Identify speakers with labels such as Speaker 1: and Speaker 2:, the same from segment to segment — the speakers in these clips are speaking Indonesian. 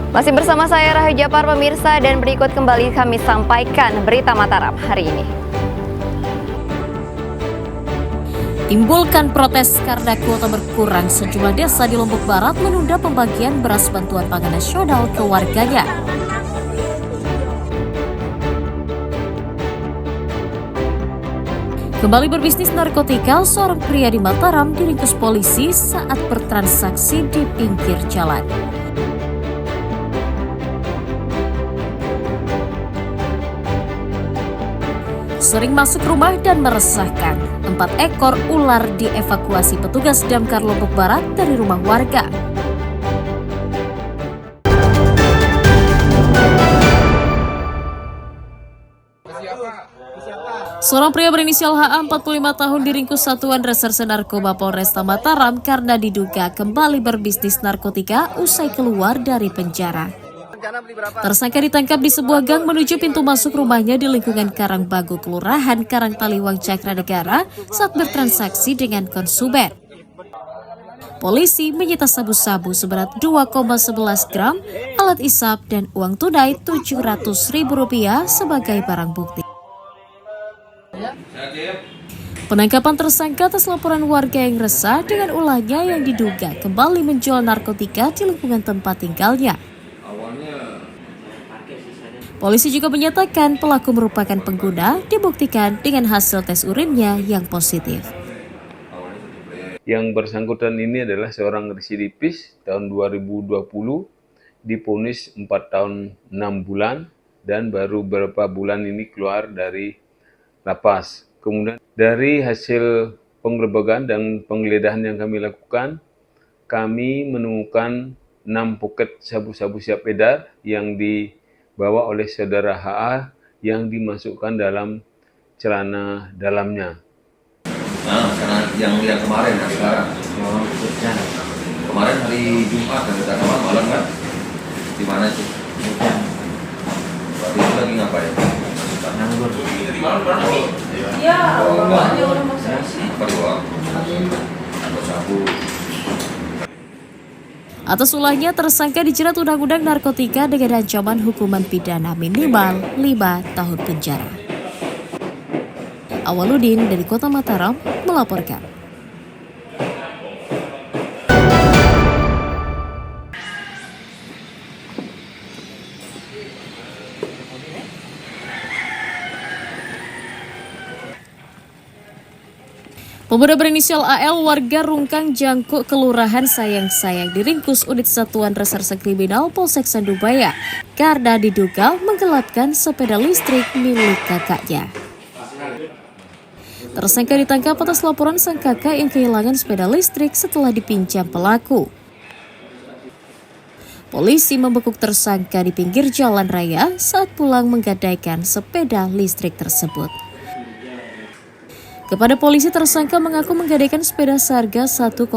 Speaker 1: Masih bersama saya Rahayu Japar pemirsa, dan berikut kembali kami sampaikan berita Mataram hari ini.
Speaker 2: Timbulkan protes karena kuota berkurang, sejumlah desa di Lombok Barat menunda pembagian beras bantuan pangan nasional ke warganya. Kembali berbisnis narkotika, seorang pria di Mataram diringkus polisi saat bertransaksi di pinggir jalan. Sering masuk rumah dan meresahkan. 4 ekor ular dievakuasi petugas Damkar Lombok Barat dari rumah warga. Seorang pria berinisial HA 45 tahun diringkus Satuan Reserse Narkoba Polresta Mataram karena diduga kembali berbisnis narkotika usai keluar dari penjara. Tersangka ditangkap di sebuah gang menuju pintu masuk rumahnya di lingkungan Karangbagu, Kelurahan Karangtaliwang, Cakranegara saat bertransaksi dengan konsumen. Polisi menyita sabu-sabu seberat 2,11 gram, alat isap, dan uang tunai Rp700.000 sebagai barang bukti. Penangkapan tersangka atas laporan warga yang resah dengan ulahnya yang diduga kembali menjual narkotika di lingkungan tempat tinggalnya. Polisi juga menyatakan pelaku merupakan pengguna, dibuktikan dengan hasil tes urinnya yang positif.
Speaker 3: Yang bersangkutan ini adalah seorang residivis tahun 2020, divonis 4 tahun 6 bulan dan baru beberapa bulan ini keluar dari lapas. Kemudian dari hasil penggerebekan dan penggeledahan yang kami lakukan, kami menemukan 6 poket sabu-sabu siap edar yang dibawa oleh saudara HA yang dimasukkan dalam celana dalamnya.
Speaker 4: Nah, karena yang kemarin dan sekarang. Kemarin hari Jumat kan kita malam kan? Di mana itu? Berarti itu lagi ngapain? Nganggur. Di mana pernah? Iya. Apa doang? Atau sabu.
Speaker 2: Atas ulahnya, tersangka dijerat Undang-Undang Narkotika dengan ancaman hukuman pidana minimal 5 tahun penjara. Awaludin dari Kota Mataram melaporkan. Pemuda berinisial AL warga Rungkang Jangkuk, Kelurahan Sayang-Sayang diringkus unit Satuan Reserse Kriminal Polsek Sandubaya karena diduga menggelapkan sepeda listrik milik kakaknya. Tersangka ditangkap atas laporan sang kakak yang kehilangan sepeda listrik setelah dipinjam pelaku. Polisi membekuk tersangka di pinggir jalan raya saat pulang menggadaikan sepeda listrik tersebut. Kepada polisi, tersangka mengaku menggadaikan sepeda seharga 1,3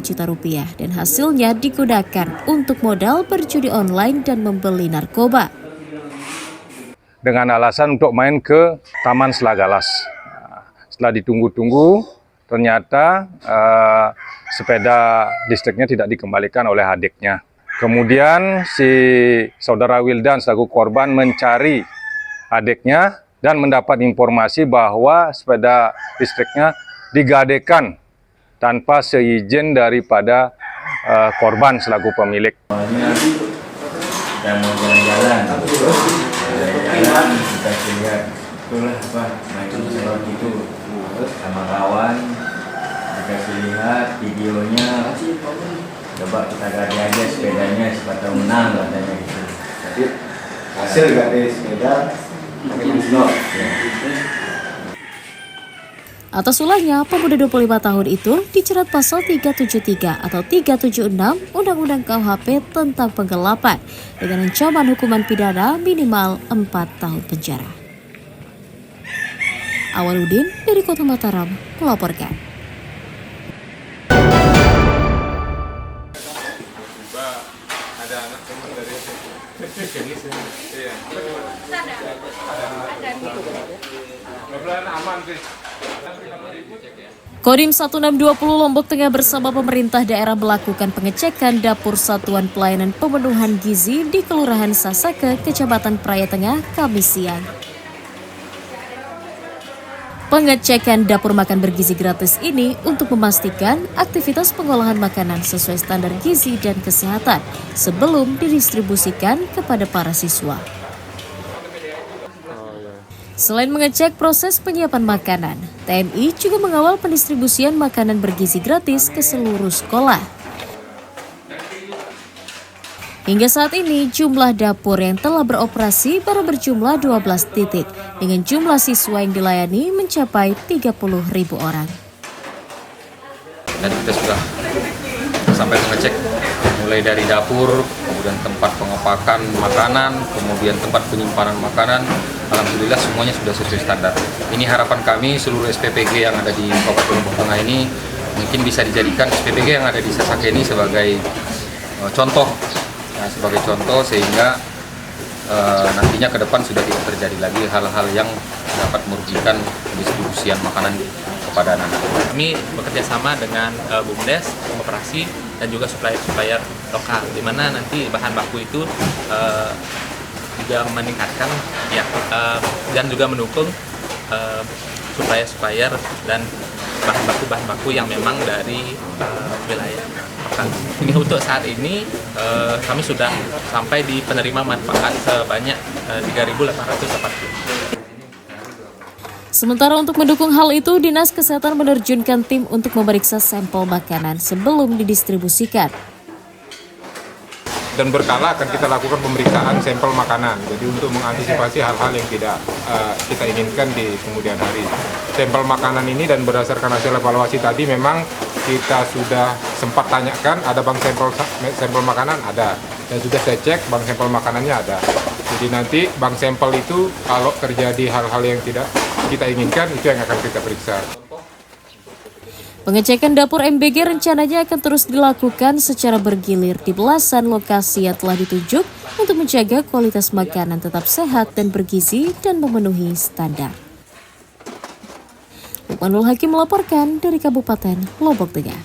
Speaker 2: juta rupiah dan hasilnya digunakan untuk modal berjudi online dan membeli narkoba.
Speaker 5: Dengan alasan untuk main ke Taman Selagalas. Setelah ditunggu-tunggu, ternyata sepeda listriknya tidak dikembalikan oleh adiknya. Kemudian si saudara Wildan selaku korban mencari adiknya dan mendapat informasi bahwa sepeda listriknya digadaikan tanpa seizin daripada korban selaku pemilik.
Speaker 4: Awalnya kita mau jalan-jalan, kita lihat itulah apa macam serot itu sama kawan, dikasih lihat videonya, coba kita gadai aja sepedanya siapa tahu menang katanya gitu. Jadi hasil gadai sepeda
Speaker 2: Atas ulahnya, pemuda 25 tahun itu dijerat pasal 373 atau 376 Undang-Undang KUHP tentang penggelapan dengan ancaman hukuman pidana minimal 4 tahun penjara. Awaludin dari Kota Mataram melaporkan.
Speaker 3: Ada anak teman dari jenis iya. Ada aman sih.
Speaker 2: Kodim 1620 Lombok Tengah bersama pemerintah daerah melakukan pengecekan dapur Satuan Pelayanan Pemenuhan Gizi di Kelurahan Sasake, Kecamatan Praia Tengah, Kamis siang. Pengecekan dapur makan bergizi gratis ini untuk memastikan aktivitas pengolahan makanan sesuai standar gizi dan kesehatan sebelum didistribusikan kepada para siswa. Selain mengecek proses penyiapan makanan, TNI juga mengawal pendistribusian makanan bergizi gratis ke seluruh sekolah. Hingga saat ini, jumlah dapur yang telah beroperasi baru berjumlah 12 titik, dengan jumlah siswa yang dilayani mencapai 30.000 orang.
Speaker 6: Dan kita sudah sampai mengecek mulai dari dapur, kemudian tempat pengepakan makanan, kemudian tempat penyimpanan makanan. Alhamdulillah semuanya sudah sesuai standar. Ini harapan kami seluruh SPPG yang ada di Kabupaten Lombok Tengah ini mungkin bisa dijadikan SPPG yang ada di Sasake ini sebagai contoh, ya, sehingga nantinya ke depan sudah tidak terjadi lagi hal-hal yang dapat merugikan distribusian makanan kepada anak-anak.
Speaker 7: Kami bekerja sama dengan BUMDes, Koperasi, dan juga supplier lokal, di mana nanti bahan baku itu juga meningkatkan ya, dan juga mendukung supplier dan bahan baku yang memang dari wilayah lokal. Ini untuk saat ini kami sudah sampai di penerima manfaat sebanyak 3.840.
Speaker 2: Sementara untuk mendukung hal itu, Dinas Kesehatan menerjunkan tim untuk memeriksa sampel makanan sebelum didistribusikan.
Speaker 8: Dan berkala akan kita lakukan pemeriksaan sampel makanan. Jadi untuk mengantisipasi hal-hal yang tidak kita inginkan di kemudian hari. Sampel makanan ini dan berdasarkan hasil evaluasi tadi memang kita sudah sempat tanyakan ada bank sampel makanan ada. Dan sudah saya cek bank sampel makanannya ada. Jadi nanti bank sampel itu kalau terjadi hal-hal yang tidak kita inginkan itu yang akan kita periksa.
Speaker 2: Pengecekan dapur MBG rencananya akan terus dilakukan secara bergilir di belasan lokasi yang telah ditunjuk untuk menjaga kualitas makanan tetap sehat dan bergizi dan memenuhi standar. Lukmanul Hakim melaporkan dari Kabupaten Lombok Tengah.